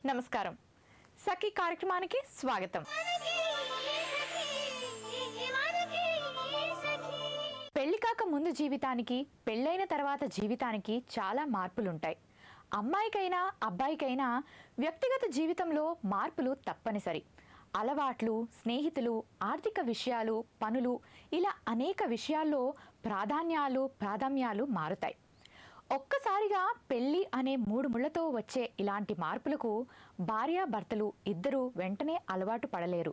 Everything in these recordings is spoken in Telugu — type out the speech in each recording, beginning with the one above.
నమస్కారం సఖీ కార్యక్రమానికి స్వాగతం. పెళ్లి కాక ముందు జీవితానికి పెళ్ళైన తర్వాత జీవితానికి చాలా మార్పులుంటాయి. అమ్మాయికైనా అబ్బాయికైనా వ్యక్తిగత జీవితంలో మార్పులు తప్పనిసరి. అలవాట్లు, స్నేహితులు, ఆర్థిక విషయాలు, పనులు ఇలా అనేక విషయాల్లో ప్రాధాన్యాలు మారుతాయి. ఒక్కసారిగా పెళ్లి అనే 3 ముళ్లతో వచ్చే ఇలాంటి మార్పులకు భార్యాభర్తలు ఇద్దరూ వెంటనే అలవాటు పడలేరు.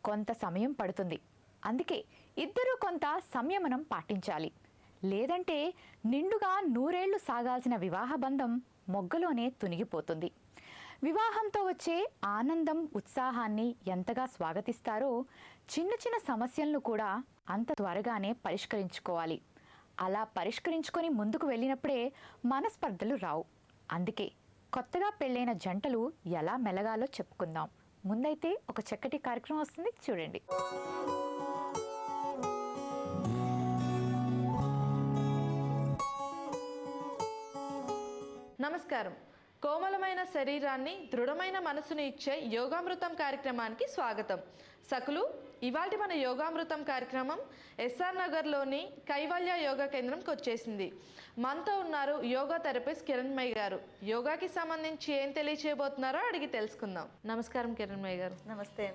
కొంత సమయం పడుతుంది. అందుకే ఇద్దరూ కొంత సంయమనం పాటించాలి. లేదంటే నిండుగా 100 ఏళ్లు సాగాల్సిన వివాహ బంధం మొగ్గలోనే తునిగిపోతుంది. వివాహంతో వచ్చే ఆనందం, ఉత్సాహాన్ని ఎంతగా స్వాగతిస్తారో చిన్న చిన్న సమస్యలను కూడా అంత త్వరగానే పరిష్కరించుకోవాలి. అలా పరిష్కరించుకొని ముందుకు వెళ్ళినప్పుడే మనస్పర్ధలు రావు. అందుకే కొత్తగా పెళ్ళైన జంటలు ఎలా మెలగాలో చెప్పుకుందాం. ముందైతే ఒక చక్కటి కార్యక్రమం వస్తుంది, చూడండి. నమస్కారం. కోమలమైన శరీరాన్ని, దృఢమైన మనసును ఇచ్చే యోగామృతం కార్యక్రమానికి స్వాగతం. సకులు, ఇవాల్టి మన యోగామృతం కార్యక్రమం ఎస్ఆర్ నగర్లోని కైవల్య యోగా కేంద్రంకి వచ్చేసింది. మనతో ఉన్నారు యోగా థెరపిస్ట్ కిరణ్మయి గారు. యోగాకి సంబంధించి ఏం తెలియచేయబోతున్నారో అడిగి తెలుసుకుందాం. నమస్కారం కిరణ్మయి గారు. నమస్తే.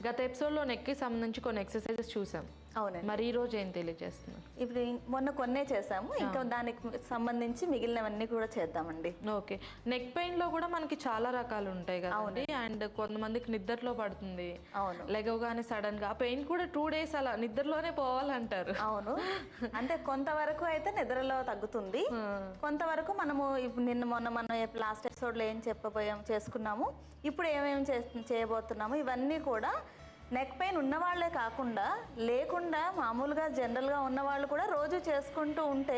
గత ఎపిసోడ్లో నెక్కి సంబంధించి కొన్ని ఎక్సర్సైజెస్ చూసాం. అవునండి. మరి ఈ రోజు ఏం తెలియజేస్తున్నారు? ఇప్పుడు మొన్న కొన్నే చేసాము, ఇంకా దానికి సంబంధించి మిగిలినవన్నీ కూడా చేద్దామండి. ఓకే. నెక్ పెయిన్ లో కూడా మనకి చాలా రకాలు ఉంటాయి కదండి. అండ్ కొంతమందికి నిద్రలో పడుతుంది. అవును. లెగవగానే సడన్ గా పెయిన్ కూడా 2 days అలా నిద్రలోనే పోవాలంటారు. అవును. అంటే కొంతవరకు అయితే నిద్రలో తగ్గుతుంది, కొంతవరకు మనము మొన్న లాస్ట్ ఎపిసోడ్ లో ఏం చేసుకున్నాము, ఇప్పుడు ఏమేమి చేయబోతున్నాము, ఇవన్నీ కూడా నెక్ పెయిన్ ఉన్నవాళ్లే కాకుండా లేకుండా మామూలుగా జనరల్గా ఉన్నవాళ్ళు కూడా రోజు చేసుకుంటూ ఉంటే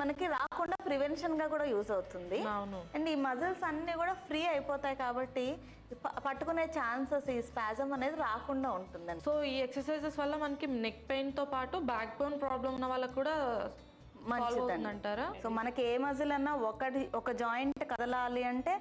మనకి రాకుండా ప్రివెన్షన్గా కూడా యూజ్ అవుతుంది. అండ్ ఈ మజిల్స్ అన్నీ కూడా ఫ్రీ అయిపోతాయి కాబట్టి పట్టుకునే ఛాన్సెస్, ఈ స్పాజం అనేది రాకుండా ఉంటుందండి. సో ఈ ఎక్సర్సైజెస్ వల్ల మనకి నెక్ పెయిన్ తో పాటు బ్యాక్ బోన్ ప్రాబ్లం ఉన్న వాళ్ళకు కూడా మంచిదంటారా? సో మనకి ఏ మజిల్ అన్నా ఒక జాయింట్ కదలాలి అంటే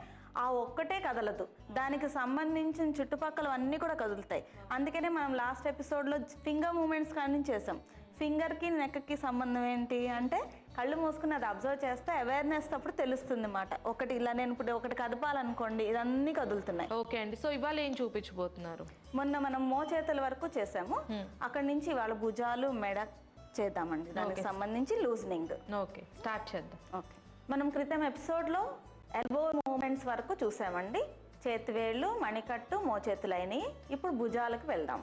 ఆ ఒక్కటే కదలదు, దానికి సంబంధించిన చుట్టుపక్కల అన్నీ కూడా కదులుతాయి. అందుకనే మనం లాస్ట్ ఎపిసోడ్లో ఫింగర్ మూమెంట్స్ కానీ చేసాం. ఫింగర్కి నెక్కి సంబంధం ఏంటి అంటే కళ్ళు మూసుకుని అది అబ్జర్వ్ చేస్తే అవేర్నెస్ అప్పుడు తెలుస్తుంది అన్నమాట. ఒకటి ఇలా నేను ఇప్పుడు ఒకటి కదపాలనుకోండి, ఇదన్నీ కదులుతున్నాయి. ఓకే అండి. సో ఇవాళ ఏం చూపించబోతున్నారు? మొన్న మనం మోచేతుల వరకు చేసాము, అక్కడి నుంచి ఇవాళ భుజాలు, మెడ చేద్దామండి. దానికి సంబంధించి లూజనింగ్. ఓకే, స్టార్ట్ చేద్దాం. ఓకే. మనం క్రితం ఎపిసోడ్లో ఎల్బో మూమెంట్స్ వరకు చూసామండి. చేతివేళ్ళు, మణికట్టు, మోచేతులు అయినాయి. ఇప్పుడు భుజాలకు వెళ్దాం.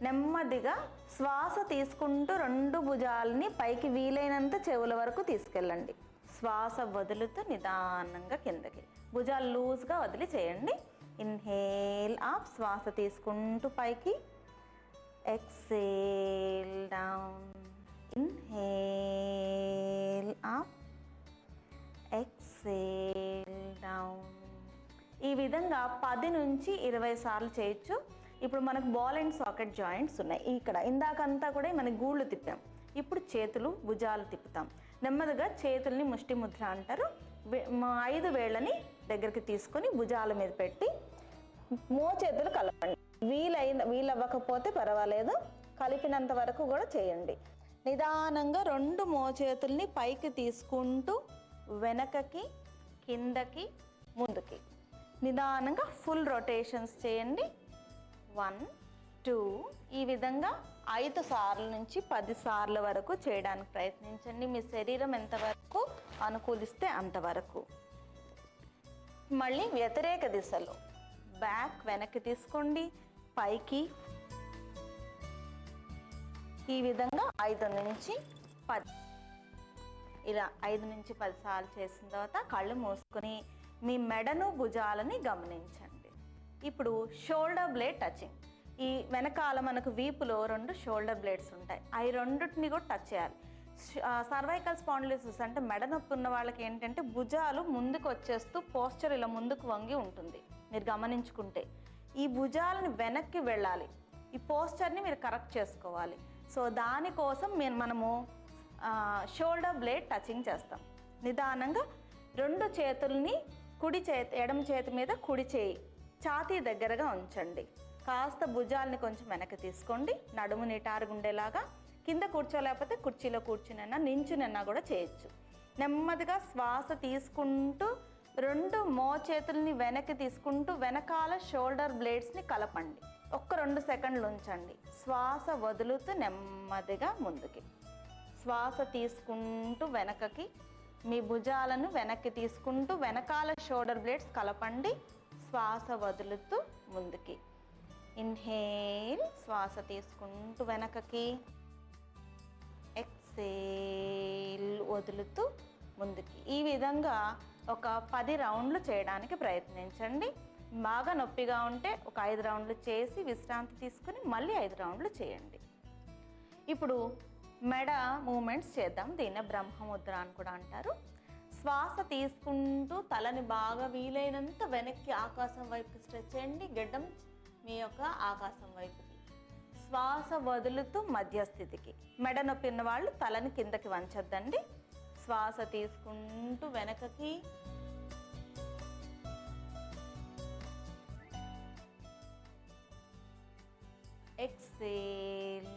నెమ్మదిగా శ్వాస తీసుకుంటూ 2 భుజాలని పైకి వీలైనంత చెవుల వరకు తీసుకెళ్ళండి. శ్వాస వదులుతూ నిదానంగా కిందకి, భుజాలు లూజ్గా వదిలి చేయండి. ఇన్హేల్ అప్, శ్వాస తీసుకుంటూ పైకి. Exhale down. Inhale up, exhale down. ఈ విధంగా 10 నుంచి 20 సార్లు చేయొచ్చు. ఇప్పుడు మనకు బాల్ అండ్ సాకెట్ జాయింట్స్ ఉన్నాయి ఇక్కడ. ఇందాకంతా కూడా మనకి గూళ్ళు తిప్పాం. ఇప్పుడు చేతులు, భుజాలు తిప్పుతాం. నెమ్మదిగా చేతుల్ని ముష్టి ముద్ర అంటారు. 5 వేళ్ళని దగ్గరికి తీసుకొని భుజాల మీద పెట్టి మోచేతులు కలపండి. వీలవ్వకపోతే పర్వాలేదు, కలిపినంత వరకు కూడా చేయండి. నిదానంగా 2 మోచేతుల్ని పైకి తీసుకుంటూ వెనకకి, కిందకి, ముందుకి నిదానంగా ఫుల్ రొటేషన్స్ చేయండి. 1 2 ఈ విధంగా 5 సార్లు నుంచి 10 సార్ల వరకు చేయడానికి ప్రయత్నించండి. మీ శరీరం ఎంతవరకు అనుకూలిస్తే అంతవరకు. మళ్ళీ వ్యతిరేక దిశలో బ్యాక్, వెనక్కి తీసుకోండి, పైకి. ఈ విధంగా 5 నుంచి 10 ఇలా 5 నుంచి 10 సార్లు చేసిన తర్వాత కళ్ళు మూసుకొని మీ మెడను, భుజాలని గమనించండి. ఇప్పుడు షోల్డర్ బ్లేడ్ టచింగ్. ఈ వెనకాల మనకు వీపులో 2 షోల్డర్ బ్లేడ్స్ ఉంటాయి. అవి రెండింటిని కూడా టచ్ చేయాలి. సర్వైకల్ స్పాండిలోసిస్ అంటే మెడ నొప్పి ఉన్న వాళ్ళకి ఏంటంటే భుజాలు ముందుకు వచ్చేస్తూ పోస్చర్ ఇలా ముందుకు వంగి ఉంటుంది. మీరు గమనించుకుంటే ఈ భుజాలను వెనక్కి వెళ్ళాలి. ఈ పోస్చర్ని మీరు కరెక్ట్ చేసుకోవాలి. సో దానికోసం మనము షోల్డర్ బ్లేడ్ టచింగ్ చేస్తాం. నిదానంగా 2 చేతుల్ని ఎడమ చేతి మీద కుడి చేయి ఛాతీ దగ్గరగా ఉంచండి. కాస్త భుజాలని కొంచెం వెనక్కి తీసుకోండి. నడుము నిటారుగా ఉండేలాగా. కింద కూర్చోలేకపోతే కుర్చీలో కూర్చునైనా నించునైనా కూడా చేయొచ్చు. నెమ్మదిగా శ్వాస తీసుకుంటూ 2 మోచేతుల్ని వెనక్కి తీసుకుంటూ వెనకాల షోల్డర్ బ్లేడ్స్ని కలపండి. 1-2 సెకండ్లు ఉంచండి. శ్వాస వదులుతూ నెమ్మదిగా ముందుకి. శ్వాస తీసుకుంటూ వెనకకి, మీ భుజాలను వెనక్కి తీసుకుంటూ వెనకాల షోల్డర్ బ్లేడ్స్ కలపండి. శ్వాస వదులుతూ ముందుకి. ఇన్హేల్, శ్వాస తీసుకుంటూ వెనకకి. ఎక్సేల్, వదులుతూ ముందుకి. ఈ విధంగా ఒక 10 రౌండ్లు చేయడానికి ప్రయత్నించండి. బాగా నొప్పిగా ఉంటే ఒక 5 రౌండ్లు చేసి విశ్రాంతి తీసుకుని మళ్ళీ 5 రౌండ్లు చేయండి. ఇప్పుడు మెడ మూమెంట్స్ చేద్దాం. దీన్నే బ్రహ్మముద్ర అని కూడా అంటారు. శ్వాస తీసుకుంటూ తలని బాగా వీలైనంత వెనక్కి ఆకాశం వైపుకి స్ట్రెచ్ చేయండి. గడ్డం మీ యొక్క ఆకాశం వైపుకి. శ్వాస వదులుతూ మధ్యస్థితికి. మెడ నొప్పి ఉన్న వాళ్ళు తలని కిందకి వంచొద్దండి. శ్వాస తీసుకుంటూ వెనకకి. ఎక్సేల్.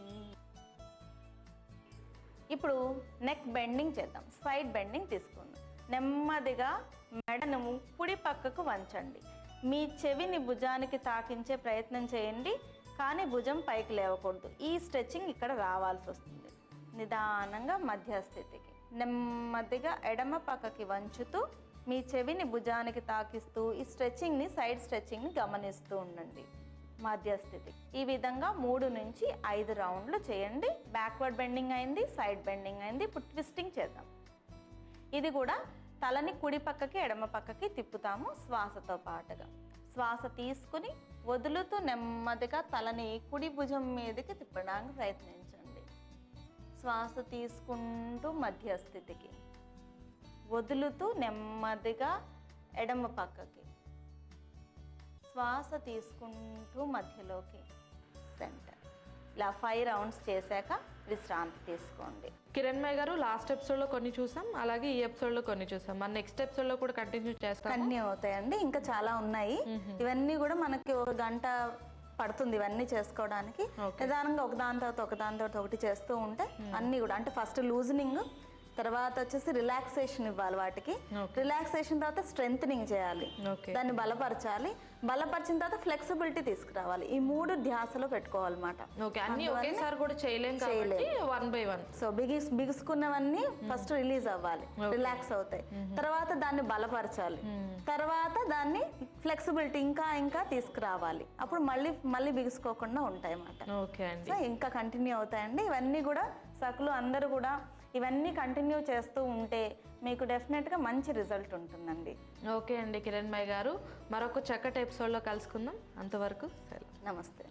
ఇప్పుడు నెక్ బెండింగ్ చేద్దాం. సైడ్ బెండింగ్ తీసుకుందాం. నెమ్మదిగా మెడను కుడి పక్కకు వంచండి. మీ చెవిని భుజానికి తాకించే ప్రయత్నం చేయండి, కానీ భుజం పైకి లేవకూడదు. ఈ స్ట్రెచ్చింగ్ ఇక్కడ రావాల్సి వస్తుంది. నిదానంగా మధ్యస్థితికి నెమ్మదిగా ఎడమ పక్కకి వంచుతూ మీ చెవిని భుజానికి తాకిస్తూ ఈ స్ట్రెచ్చింగ్ని, సైడ్ స్ట్రెచ్చింగ్ని గమనిస్తూ ఉండండి. మధ్యస్థితి. ఈ విధంగా 3 నుంచి 5 రౌండ్లు చేయండి. బ్యాక్వర్డ్ బెండింగ్ అయింది, సైడ్ బెండింగ్ అయింది. ఇప్పుడు ట్విస్టింగ్ చేద్దాం. ఇది కూడా తలని కుడి పక్కకి ఎడమ పక్కకి తిప్పుతాము శ్వాసతో పాటుగా. శ్వాస తీసుకుని వదులుతూ నెమ్మదిగా తలని కుడి భుజం మీదకి తిప్పడానికి ప్రయత్నించండి. శ్వాస తీసుకుంటూ మధ్యస్థితికి, వదులుతూ నెమ్మదిగా ఎడమ పక్కకి. శ్వాస తీసుకుంటూ మధ్యలోకి, సెంటర్. ఇలా 5 రౌండ్స్ చేశాక విశ్రాంతి తీసుకోండి. కిరణ్మయ్య గారు, లాస్ట్ ఎపిసోడ్లో కొన్ని చూసాం, అలాగే ఈ ఎపిసోడ్లో కొన్ని చూసాం. మన నెక్స్ట్ ఎపిసోడ్లో కూడా కంటిన్యూ చేస్తాం. కంటిన్యూ అవుతాయండి. ఇంకా చాలా ఉన్నాయి. ఇవన్నీ కూడా మనకి 1 గంట పడుతుంది ఇవన్నీ చేసుకోవడానికి. నిదానంగా ఒకదాని తర్వాత ఒకటి చేస్తూ ఉంటే అన్నీ కూడా, అంటే ఫస్ట్ లూజనింగ్, తర్వాత వచ్చేసి రిలాక్సేషన్ ఇవ్వాలి వాటికి. రిలాక్సేషన్ తర్వాత స్ట్రెంథనింగ్ చేయాలి, దాన్ని బలపరచాలి. బలపరిచిన తర్వాత ఫ్లెక్సిబిలిటీ తీసుకురావాలి. ఈ 3 ధ్యాసలో పెట్టుకోవాలన్నమాట. ఒకేసారి కూడా చేయలేం. One by one. సో బిగుసుకున్నవన్నీ ఫస్ట్ రిలీజ్ అవ్వాలి, రిలాక్స్ అవుతాయి. తర్వాత దాన్ని బలపరచాలి, తర్వాత దాన్ని ఫ్లెక్సిబిలిటీ ఇంకా తీసుకురావాలి. అప్పుడు మళ్ళీ బిగుసుకోకుండా ఉంటాయి అన్నమాట. సో ఇంకా కంటిన్యూ అవుతాయండి. ఇవన్నీ కూడా సకులు అందరూ కూడా ఇవన్నీ కంటిన్యూ చేస్తూ ఉంటే మీకు డెఫినెట్గా మంచి రిజల్ట్ ఉంటుందండి. ఓకే అండి కిరణ్మయ్య గారు, మరొక చక్కటి ఎపిసోడ్లో కలుసుకుందాం. అంతవరకు నమస్తే.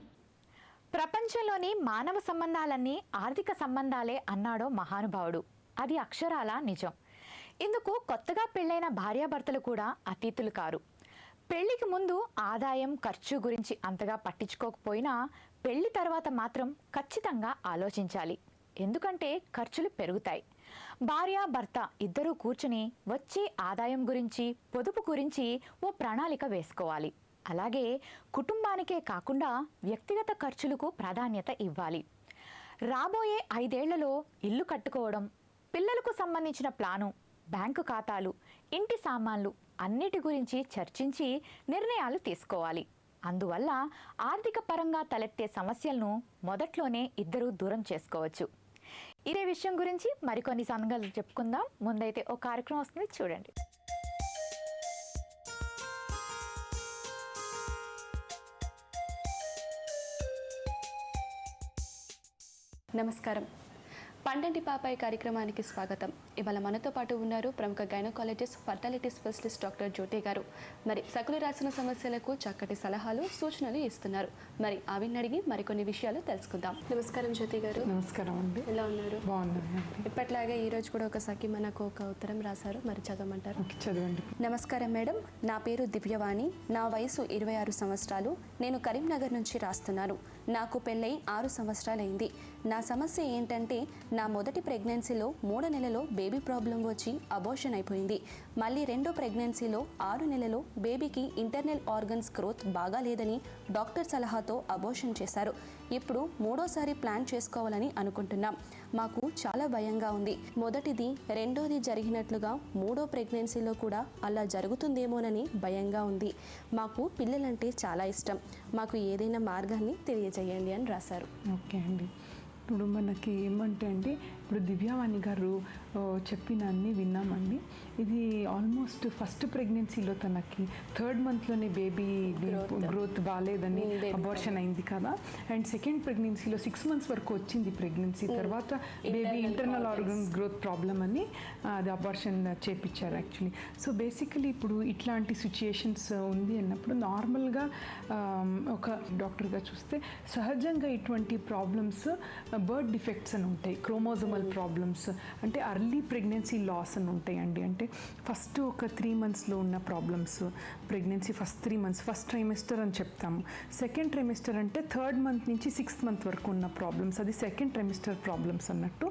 ప్రపంచంలోని మానవ సంబంధాలన్నీ ఆర్థిక సంబంధాలే అన్నాడో మహానుభావుడు. అది అక్షరాల నిజం. ఇందుకు కొత్తగా పెళ్ళైన భార్యాభర్తలు కూడా అతీతులు కారు. పెళ్లికి ముందు ఆదాయం ఖర్చు గురించి అంతగా పట్టించుకోకపోయినా పెళ్లి తర్వాత మాత్రం ఖచ్చితంగా ఆలోచించాలి. ఎందుకంటే ఖర్చులు పెరుగుతాయి. భార్య భర్త ఇద్దరూ కూర్చుని వచ్చే ఆదాయం గురించి, పొదుపు గురించి ఓ ప్రణాళిక వేసుకోవాలి. అలాగే కుటుంబానికే కాకుండా వ్యక్తిగత ఖర్చులకు ప్రాధాన్యత ఇవ్వాలి. రాబోయే 5 ఏళ్లలో ఇల్లు కట్టుకోవడం, పిల్లలకు సంబంధించిన ప్లాను, బ్యాంకు ఖాతాలు, ఇంటి సామాన్లు అన్నిటి గురించి చర్చించి నిర్ణయాలు తీసుకోవాలి. అందువల్ల ఆర్థిక పరంగా తలెత్తే సమస్యలను మొదట్లోనే ఇద్దరూ దూరం చేసుకోవచ్చు. ఇదే విషయం గురించి మరికొన్ని సంగతులు చెప్పుకుందాం. ముందైతే ఓ కార్యక్రమం వస్తుంది, చూడండి. నమస్కారం. పండంటి పాపాయి కార్యక్రమానికి స్వాగతం. ఇవాళ మనతో పాటు ఉన్నారు ప్రముఖ గైనకాలజిస్ట్, ఫర్టాలిటీ స్పెషలిస్ట్ డాక్టర్ జ్యోతి గారు. మరి సకులు రాసిన సమస్యలకు చక్కటి సలహాలు, సూచనలు ఇస్తున్నారు. మరి ఆవిని అడిగి మరికొన్ని విషయాలు తెలుసుకుందాం. నమస్కారం జ్యోతి గారు. నమస్కారం అండి. ఎలా ఉన్నారు? బాగున్నాను. ఇప్పట్లాగే ఈరోజు కూడా ఒక సఖి మనకు ఒక ఉత్తరం రాశారు, మరి చదవమంటారు? చదవండి. నమస్కారం మేడం, నా పేరు దివ్యవాణి, నా వయసు 26 సంవత్సరాలు. నేను కరీంనగర్ నుంచి రాస్తున్నాను. నాకు పెళ్ళై 6 సంవత్సరాలైంది. నా సమస్య ఏంటంటే నా మొదటి ప్రెగ్నెన్సీలో 3 నెలలో బేబీ ప్రాబ్లం వచ్చి అబోర్షన్ అయిపోయింది. మళ్ళీ రెండో ప్రెగ్నెన్సీలో 6 నెలలో బేబీకి ఇంటర్నల్ ఆర్గన్స్ గ్రోత్ బాగా లేదని డాక్టర్ సలహాతో అబోర్షన్ చేశారు. ఇప్పుడు మూడోసారి ప్లాన్ చేసుకోవాలని అనుకుంటున్నాం. మాకు చాలా భయంగా ఉంది. మొదటిది రెండోది జరిగినట్లుగా మూడో ప్రెగ్నెన్సీలో కూడా అలా జరుగుతుందేమోనని భయంగా ఉంది. మాకు పిల్లలంటే చాలా ఇష్టం. మాకు ఏదైనా మార్గాన్ని తెలియజేయండి అని రాశారు. ఓకే అండి. ఇప్పుడు మనకి ఏమంటే అండి, ఇప్పుడు దివ్యావాణి గారు చెప్పిన అన్నీ విన్నామండి. ఇది ఆల్మోస్ట్ ఫస్ట్ ప్రెగ్నెన్సీలో తనకి 3rd మంత్లోనే బేబీ గ్రోత్ బాగాలేదని అబార్షన్ అయింది కదా. అండ్ సెకండ్ ప్రెగ్నెన్సీలో 6 మంత్స్ వరకు వచ్చింది ప్రెగ్నెన్సీ, తర్వాత baby internal organ growth problem అని అది అబార్షన్ చేపించారు యాక్చువల్లీ. సో బేసికలీ ఇప్పుడు ఇట్లాంటి సిచ్యుయేషన్స్ ఉంది అన్నప్పుడు నార్మల్గా ఒక డాక్టర్గా చూస్తే సహజంగా ఇటువంటి ప్రాబ్లమ్స్ బర్త్ డిఫెక్ట్స్ అని ఉంటాయి, క్రోమోజోమల్ ప్రాబ్లమ్స్ అంటే అర్లీ ప్రెగ్నెన్సీ లాస్ అని ఉంటాయండి. అంటే ఫస్ట్ ఒక 3 మంత్స్లో ఉన్న problems, pregnancy first 3 months first trimester అని చెప్తాము. సెకండ్ ట్రైమెస్టర్ అంటే 3rd మంత్ నుంచి 6th మంత్ వరకు ఉన్న ప్రాబ్లమ్స్, అది సెకండ్ ట్రైమెస్టర్ ప్రాబ్లమ్స్ అన్నట్టు.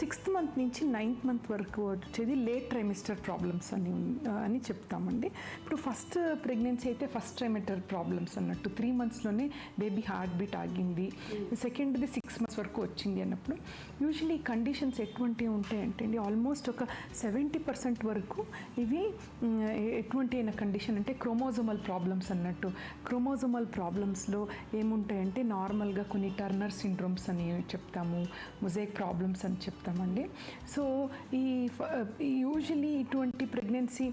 6th మంత్ నుంచి 9th మంత్ వరకు వచ్చేది లేట్ ట్రైమెస్టర్ ప్రాబ్లమ్స్ అని చెప్తామండి. ఇప్పుడు ఫస్ట్ ప్రెగ్నెన్సీ అయితే ఫస్ట్ ట్రైమెస్టర్ ప్రాబ్లమ్స్ అన్నట్టు, 3 మంత్స్లోనే బేబీ హార్ట్ బీట్ ఆగింది. సెకండ్ది 6 మంత్స్ వరకు వచ్చింది అన్నప్పుడు యూజువలీ కండిషన్స్ ఎటువంటివి ఉంటాయంటే అండి, ఆల్మోస్ట్ ఒక 70% వరకు ఇవి ఎటువంటి అయిన కండిషన్ అంటే క్రోమోజోమల్ ప్రాబ్లమ్స్ అన్నట్టు. క్రోమోజోమల్ ప్రాబ్లమ్స్లో ఏముంటాయంటే నార్మల్గా కొన్ని టర్నర్ సిండ్రోమ్స్ అని చెప్తాము, మొజాయిక్ ప్రాబ్లమ్స్ అని చెప్తామండి. సో ఈ యూజువలీ ఇటువంటి ప్రెగ్నెన్సీ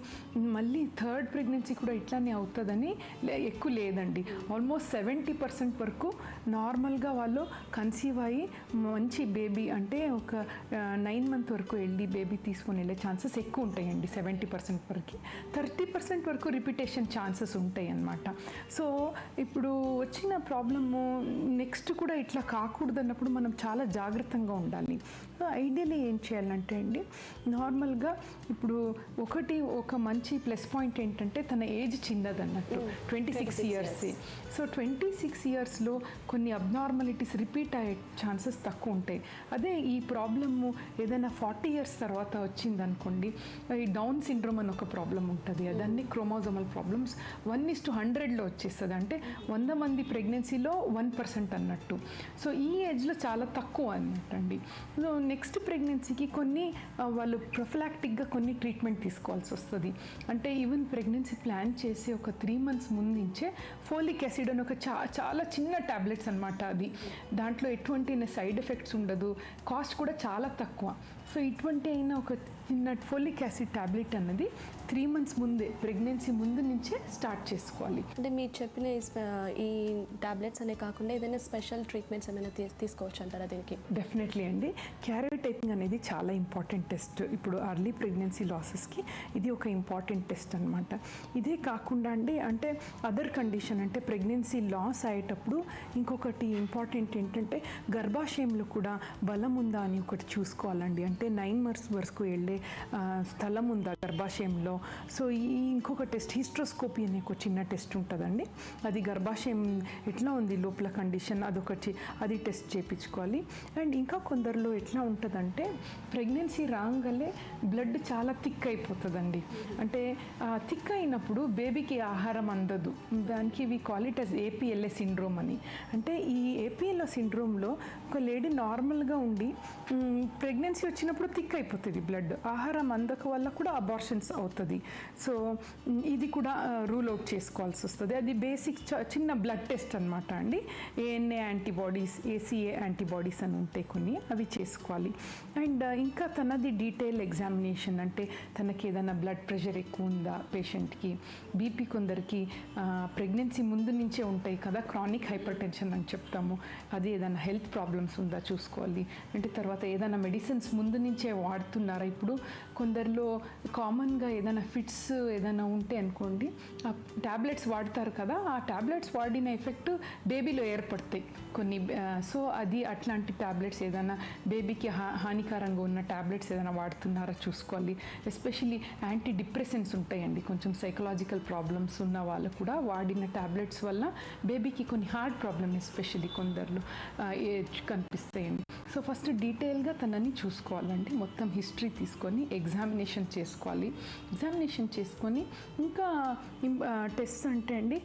మళ్ళీ 3rd ప్రెగ్నెన్సీ కూడా ఇట్లానే అవుతుందని ఎక్కువ లేదండి. ఆల్మోస్ట్ 70% వరకు నార్మల్గా వాళ్ళు కన్సీవ్ అయ్యి మంచి బేబీ అంటే ఒక 9 మంత్ వరకు వెళ్ళి బేబీ తీసుకొని వెళ్ళే ఛాన్సెస్ ఎక్కువ ఉంటాయండి 70% వరకు. 30% వరకు రిపీటేషన్ ఛాన్సెస్ ఉంటాయి అన్నమాట. సో ఇప్పుడు వచ్చిన ప్రాబ్లము నెక్స్ట్ కూడా ఇట్లా కాకూడదు అన్నప్పుడు మనం చాలా జాగ్రత్తగా ఉండాలి. సో ఐడియలీ ఏం చేయాలంటే అండి, నార్మల్గా ఇప్పుడు ఒక మంచి ప్లస్ పాయింట్ ఏంటంటే తన ఏజ్ చిన్నదన్నట్టు 26 ఇయర్స్. సో 26 ఇయర్స్లో కొన్ని అబ్నార్మాలిటీస్ రిపీట్ అయ్యే ఛాన్సెస్ తక్కువ ఉంటాయి. అదే ఈ ప్రాబ్లము ఏదైనా 40 ఇయర్స్ తర్వాత వచ్చిందనుకోండి, ఈ డౌన్ సిండ్రోమ్ అని ఒక ప్రాబ్లం ఉంటుంది, అదన్నీ క్రోమోజోమల్ ప్రాబ్లమ్స్ 1:100లో వచ్చేస్తుంది. అంటే 100 మంది ప్రెగ్నెన్సీలో 1% అన్నట్టు. సో ఈ ఏజ్లో చాలా తక్కువ అన్నట్టండి. సో నెక్స్ట్ ప్రెగ్నెన్సీకి కొన్ని వాళ్ళు ప్రొఫిలాక్టిక్గా కొన్ని ట్రీట్మెంట్ తీసుకోవాల్సి వస్తుంది. అంటే ఈవెన్ ప్రెగ్నెన్సీ ప్లాన్ చేసి ఒక 3 మంత్స్ ముందు నుంచే ఫోలిక్ యాసిడ్ అని ఒక చాలా చిన్న ట్యాబ్లెట్స్ అనమాట. అది దాంట్లో ఎటువంటి సైడ్ ఎఫెక్ట్స్ ఉండదు, కాస్ట్ కూడా చాలా తక్కువ. సో ఇటువంటి అయినా ఒక చిన్న ఫోలిక్ యాసిడ్ ట్యాబ్లెట్ అన్నది 3 మంత్స్ ముందే ప్రెగ్నెన్సీ ముందు నుంచే స్టార్ట్ చేసుకోవాలి. అంటే మీరు చెప్పిన ఈ టాబ్లెట్స్ అనే కాకుండా ఏదైనా స్పెషల్ ట్రీట్మెంట్స్ ఏమైనా తీసుకోవచ్చు అంటారా దీనికి? డెఫినెట్లీ అండి. క్యారియోటైపింగ్ అనేది చాలా ఇంపార్టెంట్ టెస్ట్. ఇప్పుడు అర్లీ ప్రెగ్నెన్సీ లాసెస్కి ఇది ఒక ఇంపార్టెంట్ టెస్ట్ అనమాట. ఇదే కాకుండా అండి, అంటే అదర్ కండిషన్ అంటే ప్రెగ్నెన్సీ లాస్ అయ్యేటప్పుడు ఇంకొకటి ఇంపార్టెంట్ ఏంటంటే గర్భాశయంలో కూడా బలం ఉందా అని ఒకటి చూసుకోవాలండి. అంటే 9 మంత్స్ వరకు వెళ్ళే స్థలం ఉందా గర్భాశయంలో. సో ఇంకొక టెస్ట్ హిస్ట్రోస్కోపీ అనే ఒక చిన్న టెస్ట్ ఉంటుందండి. అది గర్భాశయం ఎట్లా ఉంది లోపల కండిషన్ అదొకటి, అది టెస్ట్ చేయించుకోవాలి. అండ్ ఇంకా కొందరిలో ఎట్లా ఉంటుందంటే ప్రెగ్నెన్సీ రాగానే బ్లడ్ చాలా థిక్ అయిపోతుందండి. అంటే థిక్ అయినప్పుడు బేబీకి ఆహారం అందదు. దానికి we call it as APLA syndrome అని. అంటే ఈ ఏపీఎల్ఏ సిండ్రోమ్లో ఒక లేడీ నార్మల్గా ఉండి ప్రెగ్నెన్సీ వచ్చినప్పుడు థిక్ అయిపోతుంది బ్లడ్, ఆహారం అందక వల్ల కూడా అబార్షన్స్ అవుతుంది. సో ఇది కూడా రూల్ అవుట్ చేసుకోవాల్సి వస్తుంది. అది బేసిక్ చిన్న బ్లడ్ టెస్ట్ అనమాట అండి. ఏఎన్ఏ యాంటీబాడీస్, ఏసీఏ యాంటీబాడీస్ అని ఉంటాయి కొన్ని, అవి చేసుకోవాలి. అండ్ ఇంకా తనది డీటెయిల్ ఎగ్జామినేషన్, అంటే తనకి ఏదైనా బ్లడ్ ప్రెషర్ ఎక్కువ ఉందా పేషెంట్కి, బీపీ కొందరికి ప్రెగ్నెన్సీ ముందు నుంచే ఉంటాయి కదా, క్రానిక్ హైపర్ టెన్షన్ అని చెప్తాము, అది ఏదైనా హెల్త్ హెల్త్ ప్రాబ్లమ్స్ ఉందా చూసుకోవాలి. అంటే తర్వాత ఏదైనా మెడిసిన్స్ ముందు నుంచే వాడుతున్నారా. ఇప్పుడు కొందరిలో కామన్గా ఏదైనా ఫిట్స్ ఏదైనా ఉంటే అనుకోండి, ఆ ట్యాబ్లెట్స్ వాడతారు కదా, ఆ ట్యాబ్లెట్స్ వాడిన ఎఫెక్ట్ బేబీలో ఏర్పడతాయి కొన్ని. సో అది అట్లాంటి ట్యాబ్లెట్స్ ఏదైనా బేబీకి హానికరంగా ఉన్న ట్యాబ్లెట్స్ ఏదైనా వాడుతున్నారా చూసుకోవాలి. ఎస్పెషల్లీ యాంటీ డిప్రెసెంట్స్ ఉంటాయండి, కొంచెం సైకలాజికల్ ప్రాబ్లమ్స్ ఉన్న వాళ్ళు కూడా వాడిన ట్యాబ్లెట్స్ వల్ల బేబీకి కొన్ని హార్ట్ ప్రాబ్లమ్ ఎస్పెషల్లీ కొందరిలో కనిపిస్తాయండి. సో ఫస్ట్ డీటెయిల్గా తనని చూసుకోవాలండి, మొత్తం హిస్టరీ తీసుకొని ఎగ్జామినేషన్ చేసుకోవాలి. ఎగ్జామినేషన్ చేసుకొని ఇంకా టెస్ట్ అంటే అండి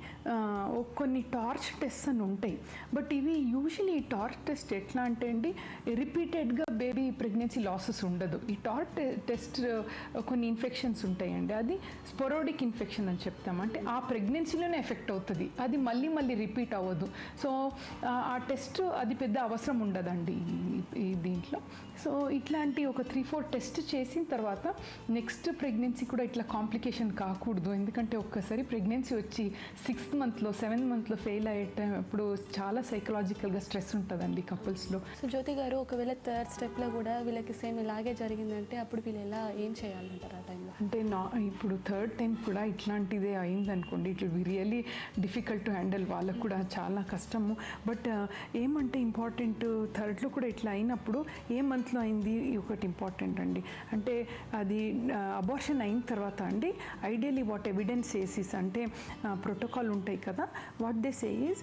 కొన్ని టార్చ్ టెస్ట్ అని ఉంటాయి. బట్ ఇవి యూజువలీ ఈ టార్చ్ టెస్ట్ ఎట్లా అంటే అండి రిపీటెడ్గా బేబీ ప్రెగ్నెన్సీ లాసెస్ ఉండదు. ఈ టార్చ్ టెస్ట్ కొన్ని ఇన్ఫెక్షన్స్ ఉంటాయండి, అది స్పోరోడిక్ ఇన్ఫెక్షన్ అని చెప్తాం. అంటే ఆ ప్రెగ్నెన్సీలోనే ఎఫెక్ట్ అవుతుంది, అది మళ్ళీ మళ్ళీ రిపీట్ అవ్వదు. సో ఆ టెస్ట్ అది పెద్ద అవసరం ఉండదండి ఈ దీంట్లో. సో ఇట్లాంటి ఒక 3-4 టెస్ట్ చేసిన తర్వాత నెక్స్ట్ ప్రెగ్నెన్సీ కూడా ఇట్లా కాంప్లికేషన్ కాకూడదు. ఎందుకంటే ఒక్కసారి ప్రెగ్నెన్సీ వచ్చి 6th మంత్లో 7th మంత్లో ఫెయిల్ అయ్యేటప్పుడు చాలా సైకలాజికల్గా స్ట్రెస్ ఉంటుందండి కపుల్స్లో. సో జ్యోతి గారు, ఒకవేళ థర్డ్ స్టెప్లో కూడా వీళ్ళకి సేమ్ ఇలాగే జరిగిందంటే అప్పుడు వీళ్ళు ఎలా ఏం చేయాలంటారు ఆ టైంలో? అంటే ఇప్పుడు థర్డ్ టైం కూడా ఇట్లాంటిదే అయిందనుకోండి, it will be really difficult to handle, వాళ్ళకు కూడా చాలా కష్టము. బట్ ఏమంటే ఇంపార్టెంట్, థర్డ్లో కూడా ఇట్లా అయినప్పుడు ఏ మంత్లో అయింది ఒకటి ఇంపార్టెంట్ అండి. అంటే అది అబార్షన్ అయిన తర్వాత అండి ఐడియలీ వాట్ ఎవిడెన్స్ సేసిస్ అంటే ప్రోటోకాల్ ఉంటాయి కదా, వాట్ దే సేస్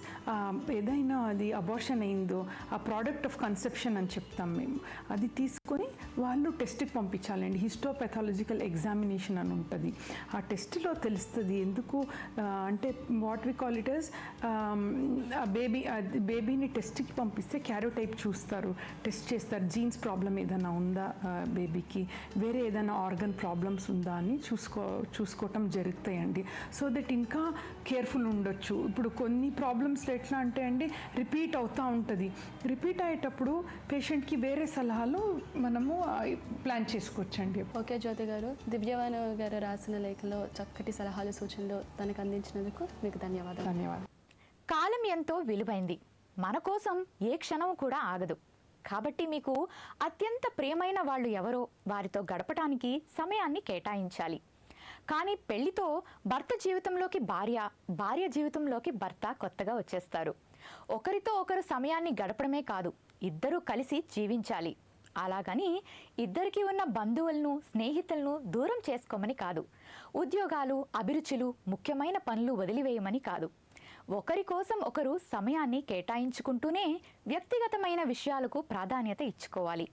ఏదైనా అది అబార్షన్ అయిందో ఆ ప్రోడక్ట్ ఆఫ్ కన్సెప్షన్ అని చెప్తాం మేము, అది తీసుకొని వాళ్ళు టెస్ట్కి పంపించాలండి. హిస్టోపెథాలజికల్ ఎగ్జామినేషన్ అని ఉంటుంది. ఆ టెస్ట్లో తెలుస్తుంది ఎందుకు అంటే what we call it as బేబీని టెస్ట్కి పంపిస్తే క్యారోటైప్ చూస్తారు, టెస్ట్ చేస్తారు, జీన్స్ ప్రాబ్లం ఏదైనా ఉందా బేబీకి, వేరే ఏదైనా ఆర్గన్ ప్రాబ్లమ్స్ ఉందా అని చూసుకోవటం జరుగుతాయండి. సో దట్ ఇంకా కేర్ఫుల్ ఉండొచ్చు. ఇప్పుడు కొన్ని ప్రాబ్లమ్స్లో ఎట్లా అంటే అండి రిపీట్ అవుతూ ఉంటుంది, రిపీట్ అయ్యేటప్పుడు పేషెంట్కి వేరే సలహాలు మనము ప్లాన్ చేసుకోవచ్చండి. ఓకే జ్యోతి గారు, దివ్యవాణి గారు రాసిన లేఖలో చక్కటి సలహాలు సూచనలు తనకు అందించినందుకు మీకు ధన్యవాదాలు. ధన్యవాదాలు. కాలం ఎంతో విలువైంది, మన కోసం ఏ క్షణం కూడా ఆగదు. కాబట్టి మీకు అత్యంత ప్రియమైన వాళ్ళు ఎవరో వారితో గడపటానికి సమయాన్ని కేటాయించాలి. కానీ పెళ్లితో భర్త జీవితంలోకి భార్య జీవితంలోకి భర్త కొత్తగా వచ్చేస్తారు. ఒకరితో ఒకరు సమయాన్ని గడపడమే కాదు, ఇద్దరూ కలిసి జీవించాలి. అలాగని ఇద్దరికి ఉన్న బంధువులను స్నేహితులను దూరం చేసుకోమని కాదు, ఉద్యోగాలు అభిరుచులు ముఖ్యమైన పనులు వదిలివేయమని కాదు. ఒకరి కోసం ఒకరు సమయాన్ని కేటాయించుకుంటూనే వ్యక్తిగతమైన విషయాలకు ప్రాధాన్యత ఇచ్చుకోవాలి.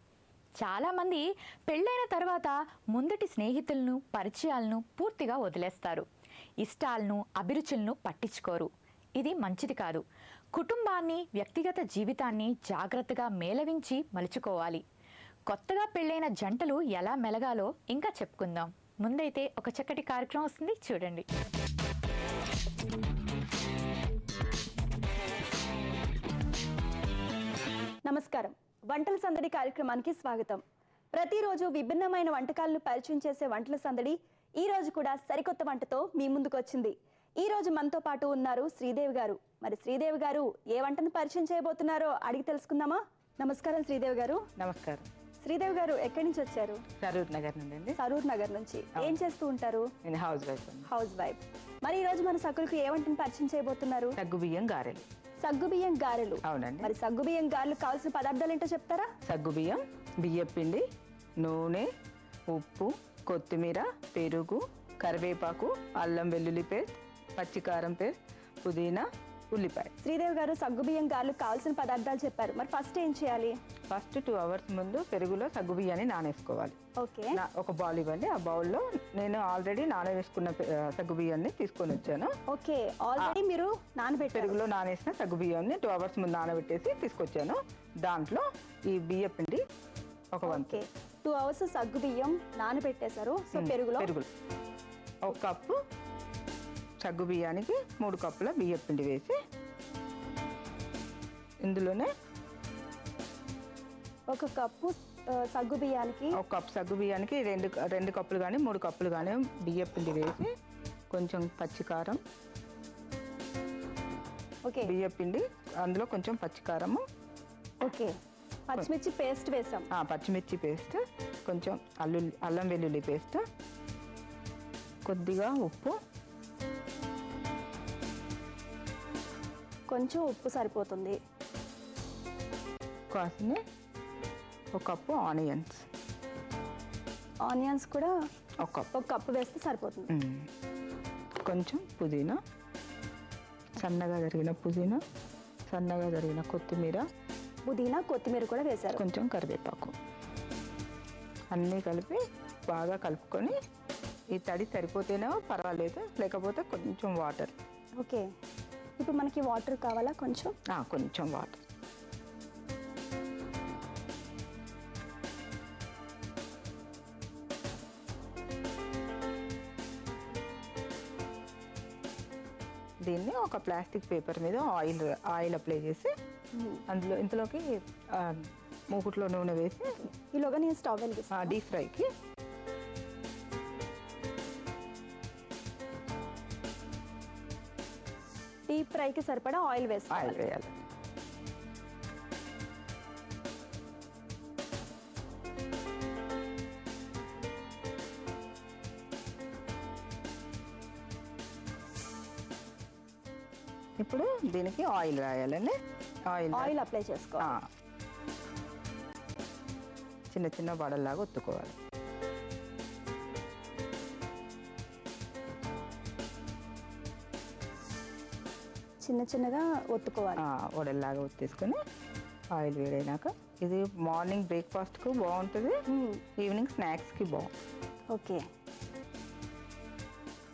చాలామంది పెళ్ళైన తర్వాత ముందటి స్నేహితులను పరిచయాలను పూర్తిగా వదిలేస్తారు, ఇష్టాలను అభిరుచులను పట్టించుకోరు. ఇది మంచిది కాదు. కుటుంబాన్ని వ్యక్తిగత జీవితాన్ని జాగ్రత్తగా మేళవించి మలుచుకోవాలి. కొత్తగా పెళ్ళైన జంటలు ఎలా మెలగాలో ఇంకా చెప్పుకుందాం. ముందైతే ఒక చక్కటి కార్యక్రమం వస్తుంది, చూడండి. నమస్కారం, వంటల సందడి కార్యక్రమానికి స్వాగతం. ప్రతిరోజు విభిన్నమైన వంటకాలను పరిచయం చేసే వంటల సందడి ఈ రోజు కూడా సరికొత్త వంటతో మీ ముందుకు వచ్చింది. ఈ రోజు మనతో పాటు ఉన్నారు శ్రీదేవి గారు. మరి శ్రీదేవి గారు ఏ వంటను పరిచయం చేయబోతున్నారో అడిగి తెలుసుకుందామా? నమస్కారం శ్రీదేవి గారు. నమస్కారం. శ్రీదేవి గారు ఎక్కడి నుంచి వచ్చారు? సరూర్ నగర్ నుండి. సరూర్ నగర్ నుంచి. ఏం చేస్తూ ఉంటారు? నేను హౌస్ వైఫ్. House wife. మరి ఈ రోజు మన సకులకు ఏ వంటను పరిచయం చేయబోతున్నారు? సగ్గుబియ్యం గారెలు. సగ్గుబియ్యం గారెలు. అవునండి. మరి సగ్గుబియ్యం గారెలు కావాల్సిన పదార్థాలు ఏంటో చెప్తారా? సగ్గుబియ్యం, బియ్యపిండి, నూనె, ఉప్పు, కొత్తిమీర, పెరుగు, కరివేపాకు, అల్లం వెల్లుల్లి పేస్ట్, పచ్చికారం పేస్ట్, పుదీనా, ఉల్లిపాయ. శ్రీదేవి గారు సగ్గుబియ్యం గారెలు కావాల్సిన పదార్థాలు చెప్పారు. మరి ఫస్ట్ ఏం చేయాలి? ఫస్ట్ 2 hours ముందు పెరుగులో సగ్గుబియ్యాన్ని నానేసుకోవాలి. ఓకే. ఒక బౌల్ ఇవ్వండి. ఆ బౌల్లో నేను ఆల్రెడీ నానవేసుకున్న సగ్గుబియ్యాన్ని తీసుకొని వచ్చాను. ఓకే, ఆల్రెడీ మీరు నానబెట్టారు. పెరుగులో నానేసిన సగ్గుబియ్యాన్ని 2 hours ముందు నానబెట్టేసి తీసుకొచ్చాను. దాంట్లో ఈ బియ్యపిండి ఒక వంతు. 2 hours సగ్గుబియ్యం నానబెట్టేశారు. సో పెరుగులో 1 కప్పు సగ్గు బియ్యానికి 3 కప్పుల బియ్యపిండి వేసి ఇందులోనే 1 కప్పు సగ్గు బియ్యానికి 1 కప్పు సగ్గు బియ్యానికి 2 కప్పులు కానీ 3 కప్పులు కానీ బియ్యపిండి వేసి కొంచెం పచ్చికారం, ఓకే, బియ్యపిండి అందులో కొంచెం పచ్చికారము, ఓకే, పచ్చిమిర్చి పేస్ట్ వేసాం. పచ్చిమిర్చి పేస్ట్, కొంచెం అల్లం వెల్లుల్లి పేస్ట్, కొద్దిగా ఉప్పు, కొంచెం ఉప్పు సరిపోతుంది. కాసిన ఒక కప్పు ఆనియన్స్, ఆనియన్స్ కూడా ఒక కప్పు, ఒక కప్పు వేస్తే సరిపోతుంది. కొంచెం పుదీనా, సన్నగా తరిగిన పుదీనా, సన్నగా తరిగిన కొత్తిమీర, పుదీనా కొత్తిమీర కూడా వేశారు. కొంచెం కరివేపాకు, అన్నీ కలిపి బాగా కలుపుకొని, ఈ తడి సరిపోతేనే పర్వాలేదు, లేకపోతే కొంచెం వాటర్. ఓకే, ఇప్పుడు మనకి వాటర్ కావాలా? కొంచెం కొంచెం వాటర్. దీన్ని ఒక ప్లాస్టిక్ పేపర్ మీద ఆయిల్ అప్లై చేసి ఇందులోకి మూకుట్లో నూనె వేసి ఈలోగా నేను స్టవ్ వెలిగిస్తాను. డీప్ ఫ్రైకి డీప్ ఫ్రైకి సరిపడా ఆయిల్ వేసుకోవాలి. ఆయిల్ వేయాలి. ఇప్పుడు దీనికి ఆయిల్ రాయాలండి. ఆయిల్ అప్లై చేసుకోవాలి. చిన్న చిన్న వడల్లాగా ఒత్తుకోవాలి. చిన్న చిన్నగా ఒత్తుకోవాలి. వడల్లాగా ఒత్తేసుకొని ఆయిల్ వేడైనాక, ఇది మార్నింగ్ బ్రేక్ఫాస్ట్కు బాగుంటుంది, ఈవినింగ్ స్నాక్స్కి బాగుంటుంది. ఓకే,